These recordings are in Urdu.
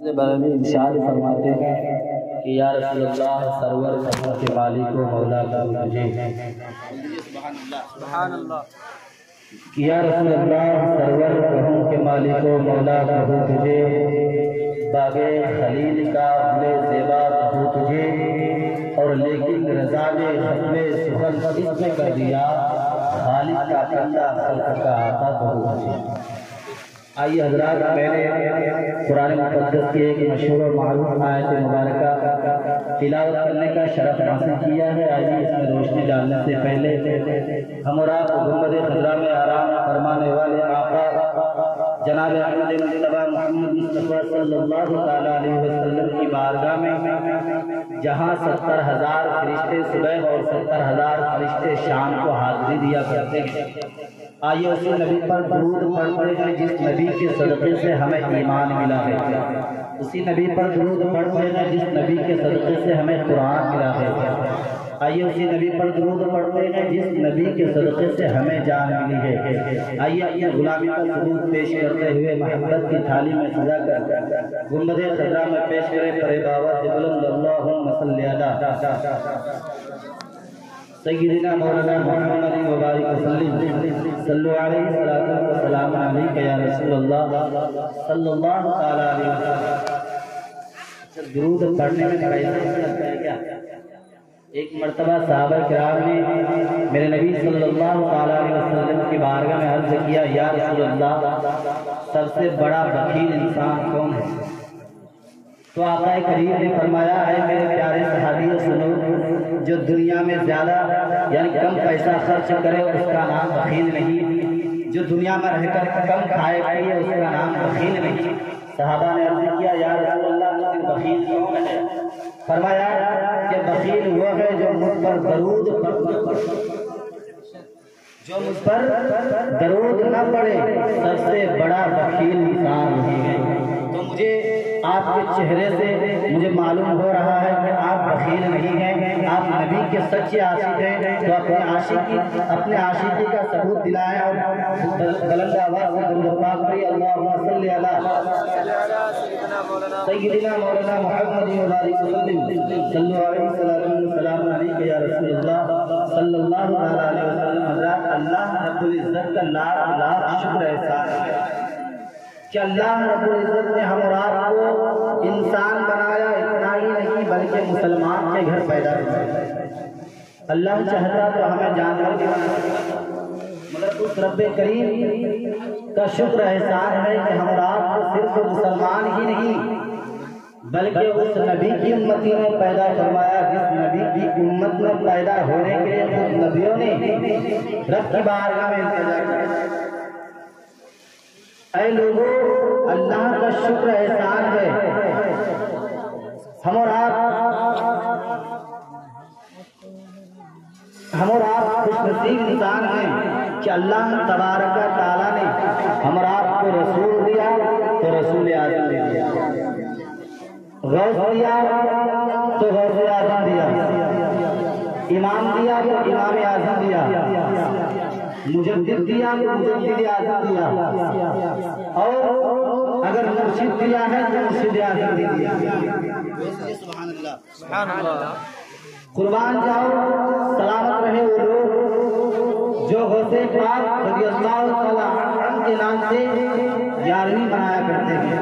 برمی ارشاد فرماتے ہیں کہ یا رسول اللہ سرور قدر کے مالک و مولا کروں تجھے، سبحان اللہ، کہ یا رسول اللہ سرور قدر کے مالک و مولا کروں تجھے، باغ خلیل کا بلے زیبا کہوں تجھے، اور لیکن رضا نے ختم سخن اس میں کر دیا، خالق کا بندہ خلق کا آقا کہوں تجھے۔ آئیے حضرات، میں نے قرآن مقدس کی ایک مشہور و معروف آیت مبارکہ تلاوت کرنے کا شرف حاصل کیا ہے۔ آئیے اس میں روشنی ڈالنے سے پہلے ہم اور آپ گنبد خضرا میں آرام فرمانے والے آقا جناب احمد مصطفیٰ محمد مصطفیٰ صلی اللہ تعالیٰ علیہ وسلم کی بارگاہ میں، جہاں 70,000 فرشتے صبح اور 70,000 فرشتے شام کو حاضری دیا کرتے ہیں، آئیے اسی نبی پر درود پڑھتے ہیں جس نبی کے صدقے سے ہمیں ایمان ملا ہے، اسی نبی پر درود پڑھتے ہیں جس نبی کے صدقے سے ہمیں قرآن ملا ہے۔ آئیے اسی نبی پر درود پڑھتے ہیں جس نبی کے صدقے سے ہمیں جان ملی ہے۔ آئیے اپنے غلامی کا ثبوت پیش کرتے ہوئے محبت کی تھالی میں سجا کر گنبد خضرا میں پیش کرے پرے باوت بلند اللہم صلی علی سیدنا مولانا محمد مبارک وسلم، صلو علیہ الصلوۃ والسلام علیک یا رسول اللہ صلی اللہ تعالی علیہ وسلم۔ درود پڑھنے میں بڑا لگتا ہے کیا؟ ایک مرتبہ صحابہ کرام نے میرے نبی صلی اللہ تعالی علیہ وسلم کی بارگاہ میں عرض کیا، یا رسول اللہ سب سے بڑا بخیل انسان کون ہے؟ تو آقا کریم نے فرمایا، اے میرے پیارے صحابیوں سنو، جو دنیا میں زیادہ یعنی کم پیسہ خرچ کرے اس کا نام بخیل نہیں، جو دنیا میں رہ کر کم کھائے پیے اس کا نام بخیل نہیں۔ صحابہ نے عرض کیا، یا رسول اللہ لیکن بخیل کون ہے؟ فرمایا کہ بخیل وہ ہے جو مجھ پر درود نہ پڑے، سب سے بڑا بخیل انسان وہی ہے۔ تو مجھے آپ کے چہرے سے مجھے معلوم ہو رہا ہے کہ آپ بخیل نہیں ہیں، آپ نبی کے سچے عاشق ہیں، تو اپنے عاشقی کا ثبوت دلائیں اور بلند آواز سے درود پاک پڑھیں، اللہم صلی علی سیدنا مولانا محمد مبارک وسلم، صلو علیہ السلام علیک یا رسول اللہ صلی اللہ علیہ وسلم۔ حضرات، اللہ رب العزت کا لاکھ شکر احسان ہے کہ اللہ رب العزت نے ہم اور آپ کو انسان بنایا، اتنا ہی نہیں بلکہ مسلمان کے گھر پیدا کیا۔ اللہ چاہتا تو ہمیں جانور کے مگر اس رب کریم کا شکر احسان ہے کہ ہم اور آپ کو صرف مسلمان ہی نہیں بلکہ اس نبی کی امتی میں پیدا فرمایا جس نبی کی امت میں پیدا ہونے کے لیے خود نبیوں نے رب کی بارگاہ میں التجا کیا۔ اے لوگوں، اللہ کا شکر احسان ہے، ہم اور آپ خوش نصیب انسان ہیں کہ اللہ تبارک و تعالیٰ نے ہم اور آپ کو رسول دیا تو رسول اعظم دیا، غوث دیا تو غوث اعظم دیا، امام دیا تو امام اعظم دیا، مجدد دیا تو مجدد اعظم دیا، اور اگر مرشد دیا ہے تو مرشد اعظم دیا۔ سبحان اللہ، قربان جاؤ، سلامت رہے وہ لوگ جو غوث پاک رضی اللہ تعالیٰ عنہ کے نام سے 11ویں منایا کرتے ہیں۔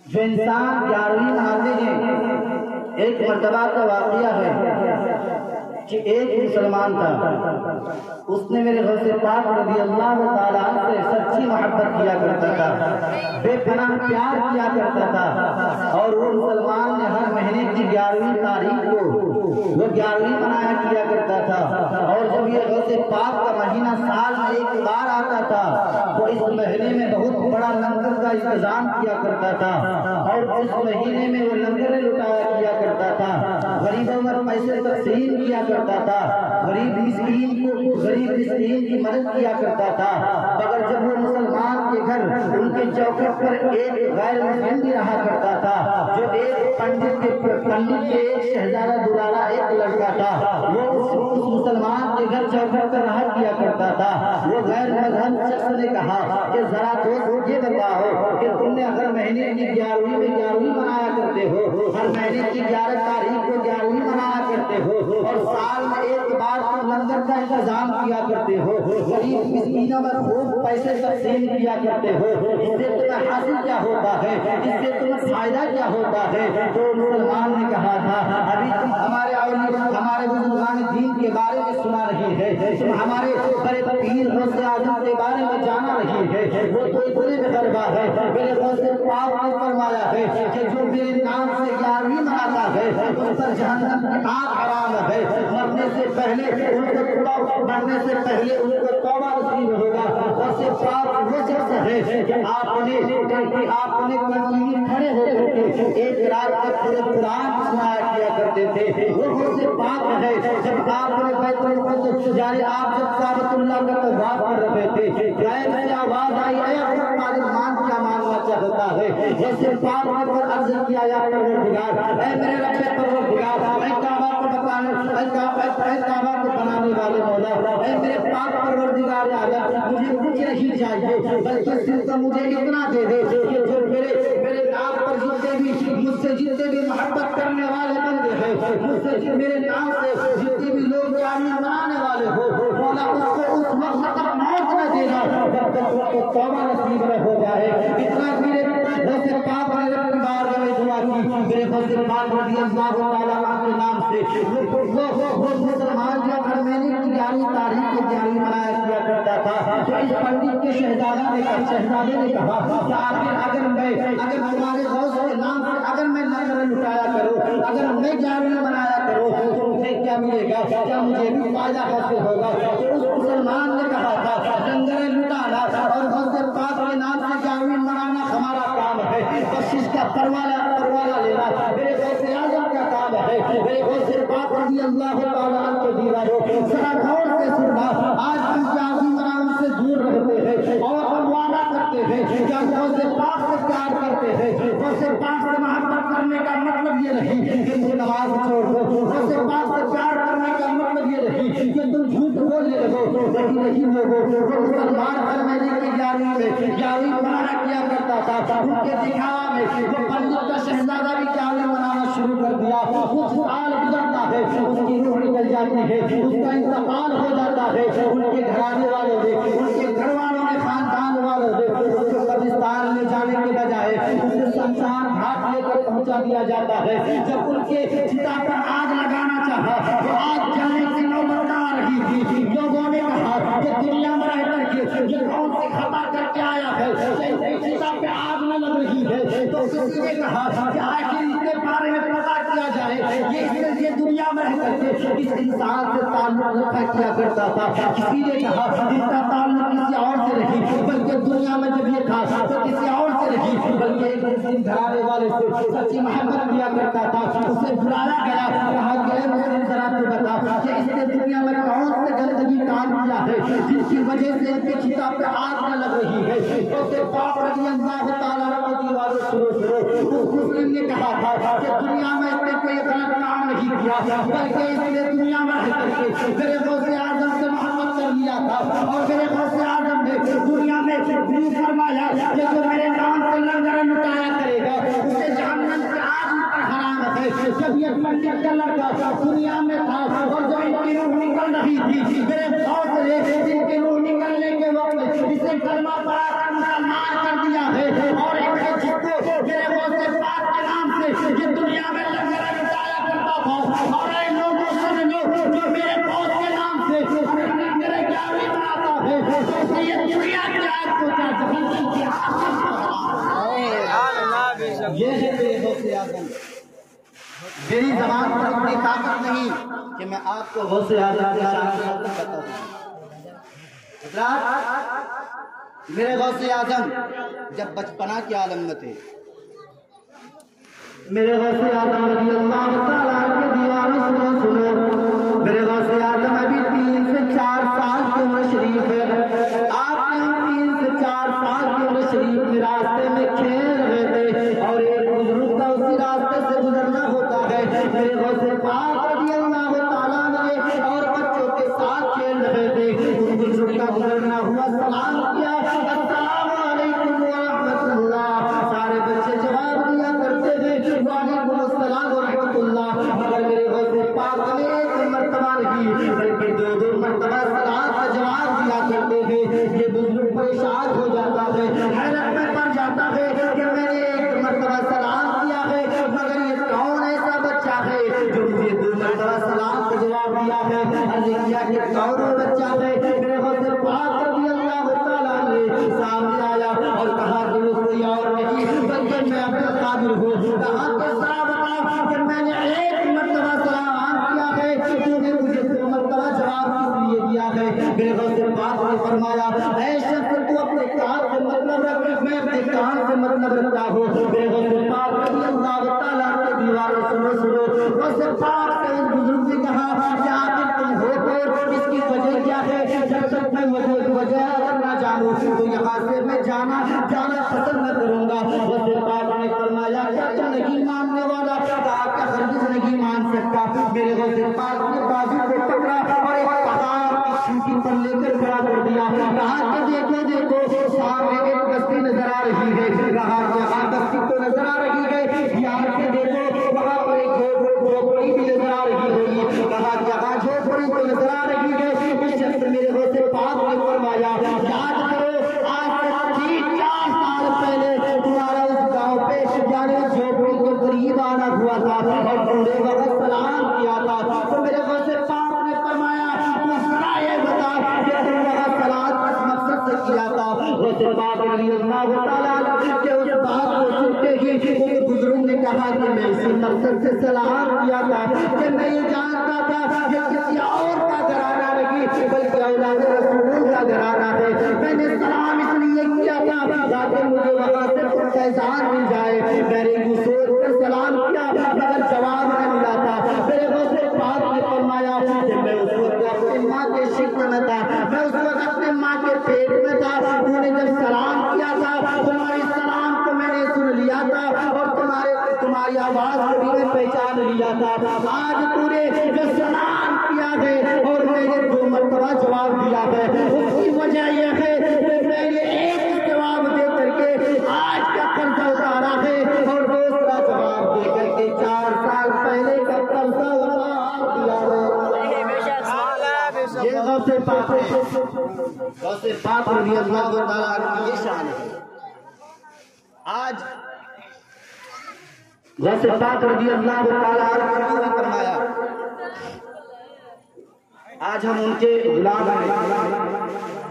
جو انسان 11ویں مناتے ہیں، ایک مرتبہ کا واقعہ ہے کہ ایک مسلمان تھا، اس نے میرے غوث پاک رضی اللہ تعالیٰ عنہ سے سچی محبت کیا کرتا تھا، بے پناہ پیار کیا کرتا تھا، اور وہ مسلمان نے ہر مہینے کی 11ویں تاریخ کو وہ 11ویں منایا کیا کرتا تھا، اور جب یہ غوث پاک کا مہینہ سال میں ایک بار آتا تھا وہ اس مہینے میں بہت بڑا لنگر کا انتظام کیا کرتا تھا، اور اس مہینے میں وہ لنگر لٹایا کیا کرتا تھا، غریبوں میں پیسے تقسیم کیا کرتا تھا، غریب مسکین کو غریب مسکین کی مدد کیا کرتا تھا، مگر جب وہ مسلمان کے گھر ان کے چوکٹ پر ایک غیر مسلم بھی رہا کرتا تھا، جو ایک پنڈت کے ایک شہزادہ دلالا ایک لڑکا تھا، وہ اس مسلمان کے گھر چوکٹ پر رہا کیا کرتا تھا۔ وہ غیر مذہب شخص نے کہا کہ ذرا دوست یہ بتاؤ کہ تم نے اگر مہینے کی 11ویں میں 11ویں منایا کرتے ہو، ہر مہینے کی 11 تاریخ کو 11ویں منایا کرتے ہو، اور سال میں ایک بار تو لنگر کا انتظام کیا کرتے ہو، غریب مسکینوں میں خوب پیسے تقسیم کیا کرتے ہو، اس سے تمہیں حاصل کیا ہوتا ہے، اس سے تمہیں فائدہ کیا ہوتا ہے؟ تو مسلمان نے کہا تھا ابھی تم ہمارے بزرگان دین کے بارے میں سنا رہی ہے، تم ہمارے بڑے پیر غوث اعظم کے بارے میں جانا رہی ہے، وہ تو اتنے میں غربا ہے، میرے غوث پاک نے فرمایا ہے کہ جو میرے نام سے 11ویں مناتا ہے اس پر جہنم کی آگ حرام ہے، مرنے سے پہلے ان کو توبہ نصیب ہوگا۔ غوث پاک وہ شخص ہے کہ آپ نے کنٹینیو کھڑے ہو کر کے ایک رات تک پورے قرآن سنایا کیا کرتے تھے، وہ غوث پاک ہے۔ جب آپ نے بیت المقدس یعنی آپ جب کعبۃ اللہ کا طواف کر رہے تھے، غیر سے آواز آئی اے عبد المان کیا ماننا چاہتا ہے؟ غوث پاک نے پر عرض کیا یا پروردگار، اے میرے رب پروردگار، اے کعبہ کو بنانے والے مولا، اے میرے پاک پروردگار اعظم، مجھے کچھ نہیں چاہیے بلکہ صرف مجھے اتنا دے دے کہ جو میرے نام پر مجھ سے جتنے بھی محبت کرنے والے بندے ہیں، مجھ سے میرے نام سے جتنے بھی لوگ جاری منانے والے ہو، مولا اس کو اس وقت تک موت نہ دینا جب تک اس کو توبہ نصیب نہ ہو جائے۔ اتنا میرے غوث پاک نے اپنی بارگاہ میں دعا کی، میرے غوث پاک رضی اللہ تعالیٰ عنہ کے نام سے وہ مسلمان جو ہر مہینے کی 11ویں تاریخ کو 11ویں منایا کیا کرتا تھا، تو اس پنڈت کے شہزادے نے کہا کہ آخر اگر تمہارے غوث کے نام سے اگر میں لنگر لٹایا کروں، اگر میں 11ویں منایا کروں تو مجھے کیا ملے گا؟ کیا مجھے بھی فائدہ حاصل ہوگا؟ تو اس مسلمان نے کہا تھا لنگر لٹانا اور غوث پاک کے نام سے 11ویں منانا ہمارا کام ہے، بس اس کا پروانہ لینا میرے غوث اعظم کا کام ہے۔ میرے غوث پاک رضی اللہ تعالیٰ عنہ کے دیواروں ذرا غور سے سننا، آج ہم 11ویں منانے سے دور رہتے ہیں اور ہم وعدہ کرتے ہیں کہ ہم غوث پاک سے پیار کرتے ہیں۔ غوث پاک سے محبت کرنے کا مطلب یہ نہیں کہ تم نماز چھوڑ دو، غوث پاک سے پیار کرنے کا مطلب یہ نہیں کہ تم جھوٹ بولنے لگو، لیکن لوگوں وہ مسلمان ہر مہینے کی 11ویں منانا کیا کرتا تھا، ان کے دکھاوا میں وہ پنڈت کا شہزادہ بھی 11ویں منانا شروع کر دیا۔ کچھ سال گزرتا ہے، اس کی روح نکل جاتی ہے، اس کا انتقال ہو جاتا ہے، ان کے گھرانے والوں نے، ان کے گھر والوں نے، خاندان والوں نے اس کو قبرستان لے جانے کے بجائے اسے شمشان گھاٹ لے کر پہنچا دیا جاتا ہے۔ جب ان کے چتا پر آگ لگانا چاہا تو آگ جلنے کی نوبت آ رہی تھی۔ لوگوں نے کہا کہ دنیا میں رہ کر کے یہ کون سی خطا کر کے آیا ہے کہ چتا پہ آگ نہ لگ رہی ہے؟ تو کسی نے کہا کہ آخر اس کے بارے میں پتا کیا جائے، یہ دنیا میں رہ کر کے اس انسان سے تعلق رکھا کیا کرتا تھا۔ کسی نے کہا اس کا تعلق کسی اور سے نہیں، بلکہ دنیا میں جب یہ تھا تو کسی اور سے نہیں، بلکہ ایک مسلم گھرانے والے سے سچی محبت کیا کرتا تھا۔ اسے بلایا گیا، کہا کہ مسلم ذرا تو بتا کہ اس نے دنیا میں کون سے گندگی کام کیا ہے جس کی وجہ سے ان کے چتا پہ آگ نہ لگ رہی ہے؟ اس کے پاک رضی اللہ تعالیٰ عنہ کی دیواروں سنو، اس مسلم نے کہا تھا کہ دنیا میں اس نے کوئی غلط کام نہیں کیا، بلکہ اس نے دنیا میں رہ کر کے میرے غوث اعظم سے محبت کر لیا تھا، اور میرے غوث اعظم نے دنیا میں فرمایا کہ جو میرے نام سے لنگر لٹایا کرے گا اسے جہنم کی آگ پر حرام ہے۔ جب یہ پنڈت کا لڑکا دنیا میں تھا اور جو ان کی روح نکل رہی تھی، میرے غوث نے ان کی روح نکلنے کے وقت اسے کلمہ پڑھا کر مسلمان کر دیا ہے، اور ان کے جس کو میرے غوث پاک کے نام سے یہ دنیا میں لنگر لٹایا کرتا تھا، اور اے لوگوں سن لو جو میرے غوث کے نام سے لنگر 11ویں مناتا ہے تو یہ دنیا کی آگ کو یہ ہے میرے غوث اعظم۔ میری زبان پر اتنی طاقت نہیں کہ میں آپ کو غوث اعظم کے شان بتاؤں۔ میرے غوث اعظم جب بچپنا کے عالم میں تھے، میرے غوث اعظم رضی اللہ تعالیٰ کے دیواروں سنو، میرے غوث اعظم ابھی 3 سے 4 سال شریف ہے، آپ 3 سے 4 سال کی عمر شریف میں راستے میں کھیل رہے تھے اور ایک بزرگ کا اسی راستے سے گزرنا ہوتا ہے، میرے غوث پاک رضی اللہ تعالیٰ نے اور بچوں کے ساتھ کھیل رہے تھے، اس بزرگ کا گزرنا ہوا، سلام کیا، السلام علیکم ورحمۃ اللہ، سارے بچے جواب دیا کرتے تھے وعلیکم السلام ورحمۃ اللہ، مگر میرے غوث پاک نے ایک مرتبہ نہیں بلکہ 2 مرتبہ سلام کا جواب دیا کرتے تھے۔ یہ بزرگ پریشان ہو جاتا ہے، حیرت میں پڑ جاتا ہے کہ میں نے ایک مرتبہ سلام کیا ہے مگر یہ کون ایسا بچہ ہے جو مجھے 2 مرتبہ سلام کا جواب دیا ہے؟ عرض کیا کہ کون وہ بچہ ہے؟ میرے غوث پاک رضی اللہ تعالیٰ نے سامنے آیا اور کہا کہ وہ کوئی اور نہیں بلکہ میں عبد القادر ہوں۔ کہا کہ ذرا بتا کہ میں نے ایک مرتبہ سلام کیا ہے، تو نے مجھے 2 مرتبہ جواب کس لیے دیا ہے؟ میرے غوث پاک نے فرمایا اے شخص تو اپنے کام سے مطلب رکھ، میں اپنے کام سے مطلب رکھتا ہوں۔ میرے غوث پاک رضی اللہ تعالیٰ کے دیواروں سنو، غوث پاک سے اس بزرگ نے کہا کہ آخر تم ہو کون، اس کی وجہ کیا ہے؟ جب تک میں وجہ اگر نہ جانوں تو یہاں سے میں جانا پسند نہ کروں گا۔ غوث پاک نے فرمایا کیا تم نہیں ماننے والا؟ کہا کہ ہرگز نہیں مان سکتا۔ میرے غوث پاک نے بازو کو پکڑا اور ایک پہاڑ کی چوٹی پر لے کر کھڑا کر دیا، کہا کہ دیکھو سامنے ایک بستی نظر آ رہی ہے، کہا کہ ہاں بستی تو نظر آ رہی ہے، یہاں سے دیکھو وہاں پر ایک جھوپڑی بھی نظر آ رہی ہوگی، کہا کہ ہاں جھوپڑی تو نظر آ رہی ہے۔ اس شخص میرے غوث پاک نے فرمایا یاد کرو آج سے 3-4 سال پہلے تمہارا اس گاؤں پہ یعنی جھوپڑی کے قریب آنا ہوا تھا اور تم نے وقت سلام کیا تھا، تو میرے غوث پاک نے فرمایا ذرا یہ بتا کہ تم وہاں سلام کس مقصد سے کیا تھا؟ غوث پاک رضی اللہ تعالیٰ کہ اس بات کو سنتے ہی اس بزرگ نے کہا کہ میں اسی مقصد سے سلام کیا تھا کہ میں یہ جانتا تھا کہ کسی اور کا گھرانہ نہیں بلکہ اولاد رسول کا گھرانہ ہے، میں نے سلام اس لیے کیا تھا تاکہ مجھے وہاں سے فیضان مل جائے، میں نے یہ سوچ کر سلام کیا مگر جواب نہ ملا تھا۔ میرے غوث پاک نے فرمایا کہ میں اس وقت اپنی ماں کے شکم میں تھا، میں اس وقت اپنے ماں کے پیٹ میں تھا، انہوں نے جب سلام کیا تھا تمہارے سلام کو میں نے سن لیا تھا اور تمہاری آواز کو بھی میں پہچان لیا تھا۔ آج تو نے جو سلام کیا ہے اور میں نے 2 مرتبہ جواب دیا ہے، اس کی وجہ یہ ہے کہ میں نے ایک جواب دے کر کے آج کا قرضہ اتارا ہے اور دوسرا جواب دے کر کے 4 سال پہلے کا قرضہ اتار دیا ہے۔ یہ غوث پاک ہے، غوث پاک رضی اللہ تعالیٰ عنہ یہ شان ہے۔ آج غوث پاک رضی اللہ تعالیٰ عنہ نے فرمایا آج ہم ان کے غلام ہیں،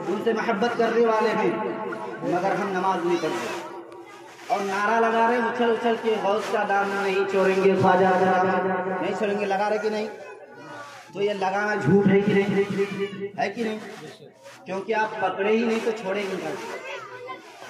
ان سے محبت کرنے والے ہیں مگر ہم نماز نہیں پڑھتے اور نعرہ لگا رہے اچھل اچھل کے غوث کا دامن نہیں چھوڑیں گے، خواجہ کا دامن نہیں چھوڑیں گے، لگا رہے کہ نہیں؟ تو یہ لگانا جھوٹ ہے کہ نہیں؟ کیونکہ آپ پکڑے ہی نہیں تو چھوڑیں گے نہیں۔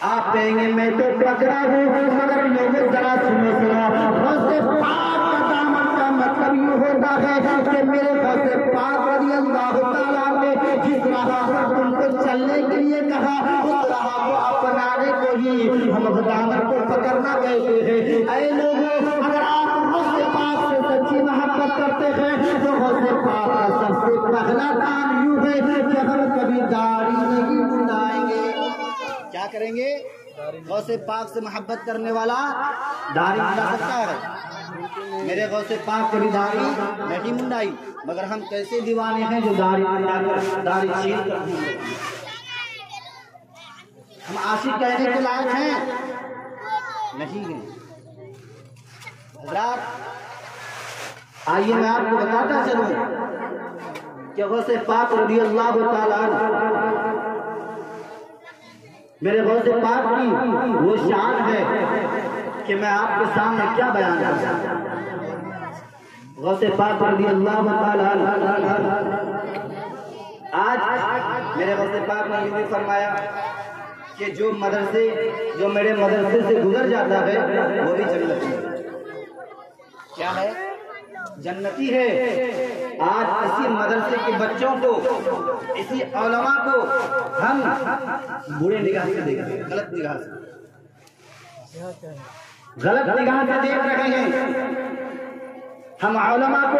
آپ کہیں گے میں تو پکڑا ہوں مگر لوگوں ذرا سنو، غوث پاک کا دامن کا مطلب یہ ہوتا ہے کہ میرے غوث پاک رضی اللہ تعالیٰ نے جس راہ پر تم کو چلنے کے لیے کہا اس راہ کو اپنانے کو ہی ہم دامن کو پکڑنا کہتے ہیں۔ اے لوگوں اگر آپ غوث پاک سے سچی محبت کرتے ہیں تو غوث پاک کا سب سے پہلا کام یوں ہے کہ ہم کبھی داڑھی نہیں منڈائیں گے۔ کیا کریں گے؟ غوث پاک سے محبت کرنے والا داڑھی منڈا سکتا ہے؟ میرے غوث پاک کبھی داڑھی نہیں منڈائی مگر ہم کیسے دیوانے ہیں جو داڑھی منڈا کر داڑھی چھین کر گھومتے ہیں۔ ہم عاشق کہنے کے لائق ہیں نہیں ہیں۔ حضرات آئیے میں آپ کو بتاتا چلوں کہ غوث پاک رضی اللہ تعالیٰ عنہ میرے غوث پاک کی وہ شان ہے کہ میں آپ کے سامنے کیا بیان کروں۔ غوث پاک رضی اللہ تعالیٰ عنہ آج میرے غوث پاک نے یہ فرمایا کہ جو میرے مدرسے سے گزر جاتا ہے وہ بھی جنت میں۔ کیا ہے؟ جنتی ہے۔ آج اسی مدرسے کے بچوں کو، اسی علماء کو ہم برے نگاہ سے دیکھ رہے ہیں، غلط نگاہ سے دیکھ رہے ہیں۔ ہم علماء کو،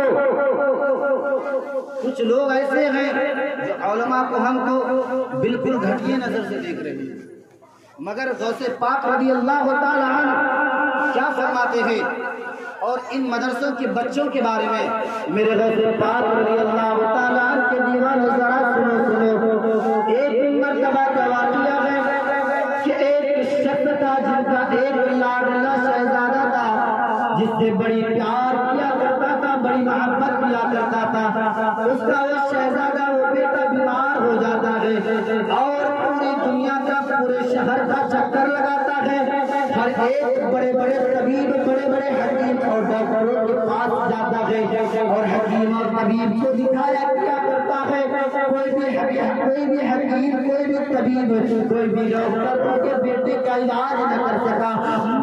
کچھ لوگ ایسے ہیں جو علماء کو ہم کو بالکل گھٹیا نظر سے دیکھ رہے ہیں، مگر غوث پاک رضی اللہ تعالی عنہ کیا فرماتے ہیں؟ اور ان مدرسوں کے بچوں کے بارے میں میرے غوث پاک رضی اللہ تعالی عنہ کے دیوان ذرا سنو۔ ایک مرتبہ کا واقعہ ہے کہ ایک شخص تھا جن کا ایک لاڈلا شہزادہ تھا، جس سے بڑی پیار کیا کرتا تھا، بڑی محبت کیا کرتا تھا۔ اس کا وہ شہزادہ، وہ بیٹا بیمار ہو جاتا ہے اور پوری دنیا کا، پورے شہر کا چکر لگاتا ہے، ہر ایک بڑے بڑے طبیب، بڑے بڑے حکیم اور ڈاکٹروں کے پاس جاتا ہے اور حکیم اور طبیب کو دکھایا کیا کرتا ہے۔ کوئی بھی حکیم، کوئی بھی طبیب، کوئی بھی ڈاکٹر ان کے بیٹے کا علاج نہ کر سکا،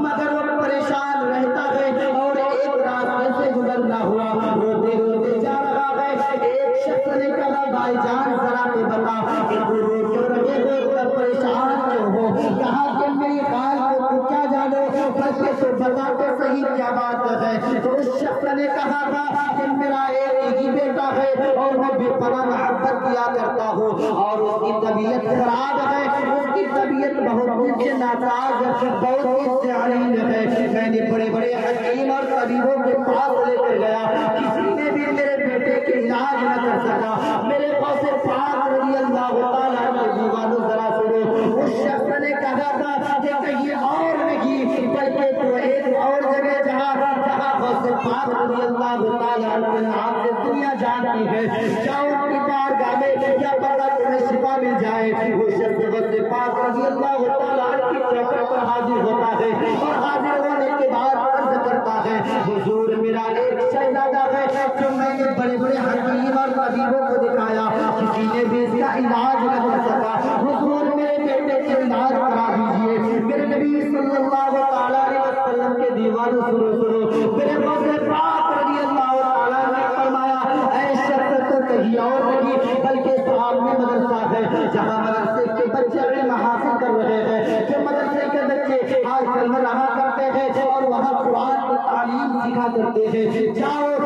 مگر وہ پریشان رہتا ہے۔ اور ایک راستے سے گزرنا ہوا، روتے روتے جا رہا ہے۔ ایک شخص نے کہا بھائی جان ذرا تو بتا کہ تو رو کیوں رہے ہو، اتنا پریشان کیوں ہو؟ کہا کہ میری حال کو کیا جانو، بلکہ تو بتا تو صحیح کیا بات ہے۔ تو اس شخص نے کہا تھا کہ میرا ایک ہی بیٹا ہے اور میں بے پناہ محبت کیا کرتا ہوں اور اس کی طبیعت خراب ہے، اس کی طبیعت بہت مجھ سے ناراض ہے، بہت مجھ سے علیل ہے۔ میں نے بڑے بڑے حکیم اور طبیبوں کے پاس لے کر گیا، کسی نے بھی میرے بیٹے کے علاج نہ کر سکا۔ میرے غوث پاک رضی اللہ تعالیٰ عنہ دیوانو ذرا سنو، اس شخص نے کہا تھا کہ کہیں اور نہیں بلکہ تو ایک اور جگہ جہاں غوث پاک رضی اللہ تعالیٰ عنہ کے نام سے دنیا جانتی ہے، جاؤ ان کی بارگاہ میں، کیا پتہ تمہیں شفا مل جائے۔ وہ شخص غوث پاک رضی اللہ تعالیٰ عنہ کی چوکھٹ پر حاضر ہوتا ہے اور حاضر ہونے کے بعد عرض کرتا ہے حضور میرا ایک شہزادہ ہے جو میں نے بڑے بڑے حکیم اور طبیبوں کو دکھایا، کسی نے بھی اس کا علاج نہ کر سکا، حضور میرے بیٹے کے علاج کرا دیجئے۔ میرے نبی صلی اللہ تعالیٰ علیہ وسلم کے دیوانوں سنو، میرے غوث پاک رضی اللہ تعالیٰ نے فرمایا اے شخص تو کہیں اور نہیں بلکہ سامنے مدرسہ ہے جہاں مدرسے کے بچے علم حاصل کر رہے ہیں، جو مدرسے کے بچے آج کل رہا کرتے ہیں اور وہاں قرآن کی تعلیم سکھا کرتے ہیں، جاؤ اس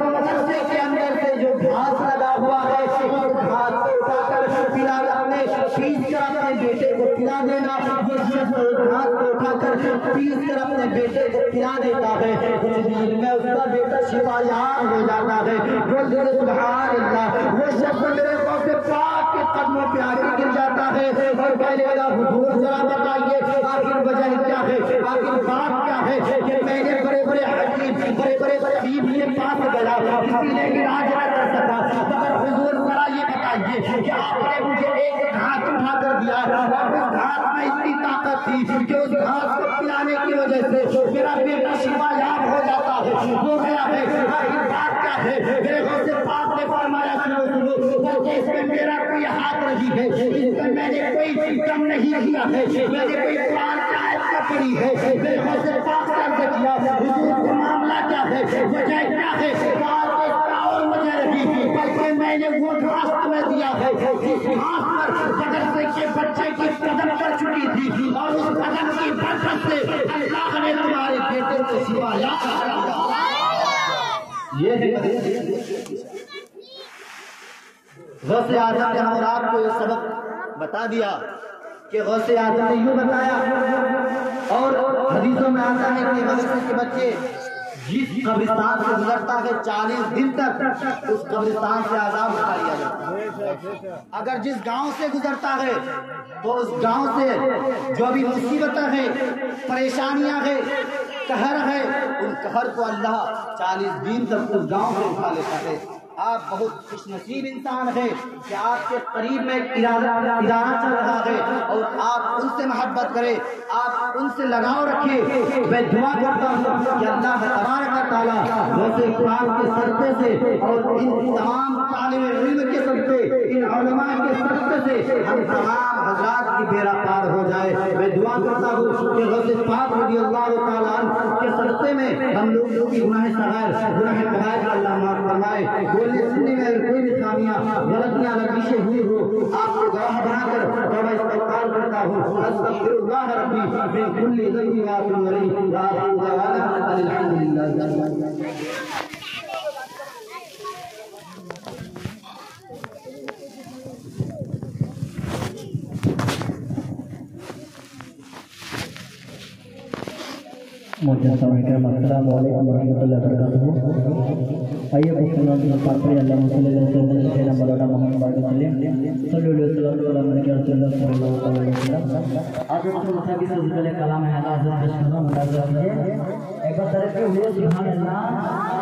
مدرسے کے اندر سے جو گھاس لگا ہوا ہے اس گھاس کو اٹھا کر پلا، اپنے پیس کر اپنے بیٹے کو پلا دینا۔ یہ شخص گھاس کو اٹھا کر پیس کر اپنے بیٹے کو پلا دیتا ہے، کچھ دیر میں اس کا بیٹا شفا یاب ہو جاتا ہے۔ بولتے سبحان اللہ۔ وہ شخص میرے غوث پاک کے قدموں پہ آ کے گر جاتا ہے اور کہنے لگا حضور ذرا بتائیے آخر وجہ کیا ہے، آخر بات کیا ہے کہ میں نے بڑے بڑے حکیم، بڑے بڑے طبیب کے پاس گیا، کسی نے علاج نہ کر سکا، مگر حضور ذرا یہ بتائیے کہ آپ نے مجھے ایک گھاس اٹھا کر دیا اور اس گھاس میں اتنی طاقت تھی کہ اس گھاس کو پلانے کی وجہ سے میرا بیٹا شفا یاب ہو جاتا ہے، ہو گیا ہے، آخر بات کیا ہے؟ میرے غوث پاک نے فرمایا سنو بلکہ اس میں میرا کوئی ہاتھ نہیں ہے، اس میں میں نے کوئی کم نہیں کیا ہے، میں نے کوئی قرآن کی آیت نہ پڑھی ہے۔ میرے غوث پاک نے عرض کیا حضور کو معاملہ کیا ہے، وجہ کیا ہے؟ کہا کہ اس کا اور وجہ نہیں بلکہ میں نے وہ گھاس تمہیں دیا ہے جس گھاس پر مدرسے کے بچے کی قدم کر چکی تھی اور اس قدم کی برکت سے اللہ نے تمہارے بیٹے کو شفا یاب کیا۔ یہ غوث اعظم نے ہم آپ کو یہ سبق بتا دیا کہ غوث اعظم نے یوں بتایا، اور حدیثوں میں آتا ہے کہ مدرسے کے بچے جس قبرستان سے گزرتا ہے 40 دن تک اس قبرستان سے عذاب اٹھا لیا جاتا ہے۔ اگر جس گاؤں سے گزرتا ہے تو اس گاؤں سے جو بھی مصیبتیں ہیں، پریشانیاں ہیں، قہر ہے، ان قہر کو اللہ 40 دن تک اس گاؤں سے اٹھا لیتا ہے۔ آپ بہت خوش نصیب انسان ہیں کہ آپ کے قریب میں ادارہ چل رہا ہے اور آپ ان سے محبت کریں، آپ ان سے لگاؤ رکھیں۔ میں دعا کرتا ہوں کہ اللہ تبارک تعالیٰ غوث پاک کے صدقے سے اور ان تمام طالب علم کے صدقے، ان علماء کے صدقے سے ہم تمام حضرات کی بیڑا پار ہو جائے۔ میں دعا کرتا ہوں کہ غوث پاک رضی اللہ تعالیٰ عنہ کے صدقے میں ہم لوگوں کی گناہ صغائر گناہ کبائر کا اللہ معاف فرمائے۔ بولنے سننے میں اگر کوئی بھی خامیاں غلطیاں لغزشیں ہوئی ہو آپ کو گواہ بنا کر توبہ استغفار کرتا ہوں۔ استغفر اللہ ربی من کل ذنب واتوب الیہ وآخر دعوانا ان الحمد للہ۔ السلام علیکم ورحمۃ اللہ وبرکاتہ۔ آئیے مسلمان کی پاک پر اللہ صلی اللہ علیہ وسلم سے مولانا محمد باقر سلیم صلی اللہ علیہ وسلم کے رسول اللہ صلی اللہ علیہ وسلم آپ کو مسا کی سلسلے کلام ہے حضرت پیش کرنا ملازم ہے ایک بار طرف کے ہوئے سبحان اللہ